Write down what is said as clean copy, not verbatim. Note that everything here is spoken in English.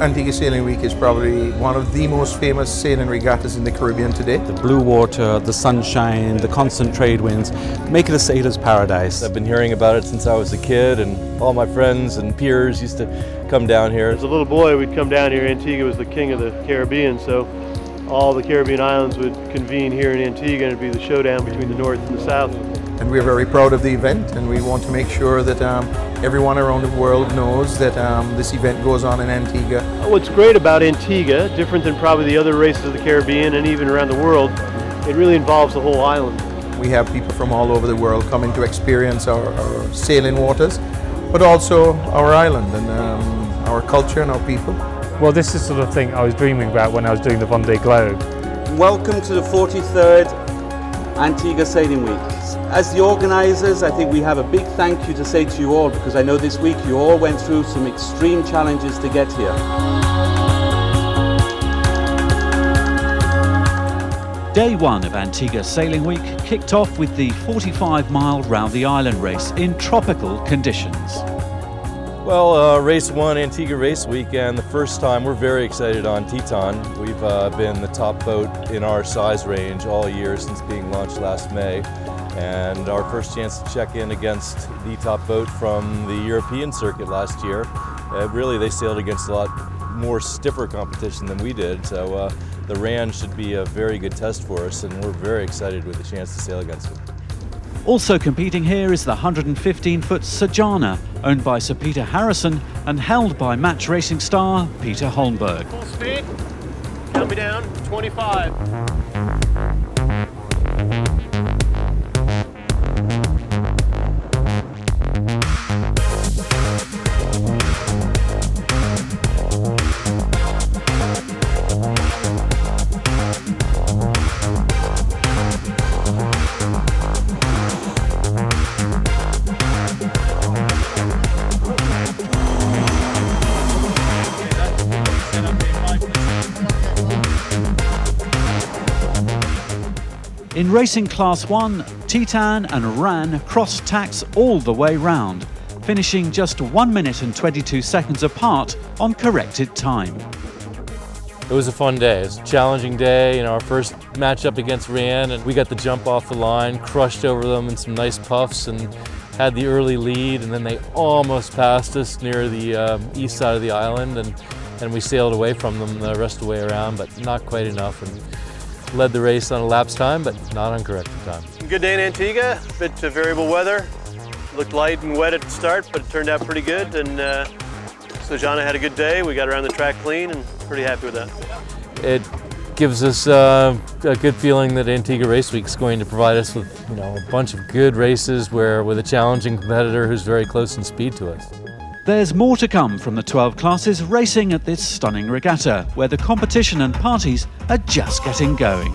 Antigua Sailing Week is probably one of the most famous sailing regattas in the Caribbean today. The blue water, the sunshine, the constant trade winds make it a sailor's paradise. I've been hearing about it since I was a kid, and all my friends and peers used to come down here. As a little boy, we'd come down here. Antigua was the king of the Caribbean, so all the Caribbean islands would convene here in Antigua, and it'd be the showdown between the North and the South. And we're very proud of the event, and we want to make sure that everyone around the world knows that this event goes on in Antigua. What's great about Antigua, different than probably the other races of the Caribbean and even around the world, it really involves the whole island. We have people from all over the world coming to experience our sailing waters, but also our island and our culture and our people. Well, this is the sort of thing I was dreaming about when I was doing the Vendée Globe. Welcome to the 43rd Antigua Sailing Week. As the organisers, I think we have a big thank you to say to you all, because I know this week you all went through some extreme challenges to get here. Day one of Antigua Sailing Week kicked off with the 45-mile round the island race in tropical conditions. Well, race one, Antigua Race Week, and the first time we're very excited on Teton. We've been the top boat in our size range all year since being launched last May. And our first chance to check in against the top boat from the European circuit last year. Really, they sailed against a lot more stiffer competition than we did, so the RAN should be a very good test for us, and we're very excited with the chance to sail against them. Also competing here is the 115-foot Sajana, owned by Sir Peter Harrison and held by match racing star Peter Holmberg. Full speed, count me down, 25. In racing class 1, Teton and RAN crossed tacks all the way round, finishing just 1 minute and 22 seconds apart on corrected time. It was a fun day. It was a challenging day, our first matchup against RAN, and we got the jump off the line, crushed over them in some nice puffs, and had the early lead, and then they almost passed us near the east side of the island, and we sailed away from them the rest of the way around, but not quite enough. And led the race on elapsed time, but not on corrected time. Good day in Antigua, a bit variable weather. Looked light and wet at the start, but it turned out pretty good. And Sajana had a good day. We got around the track clean and pretty happy with that. It gives us a good feeling that Antigua Race Week is going to provide us with a bunch of good races with a challenging competitor who's very close in speed to us. There's more to come from the 12 classes racing at this stunning regatta, where the competition and parties are just getting going.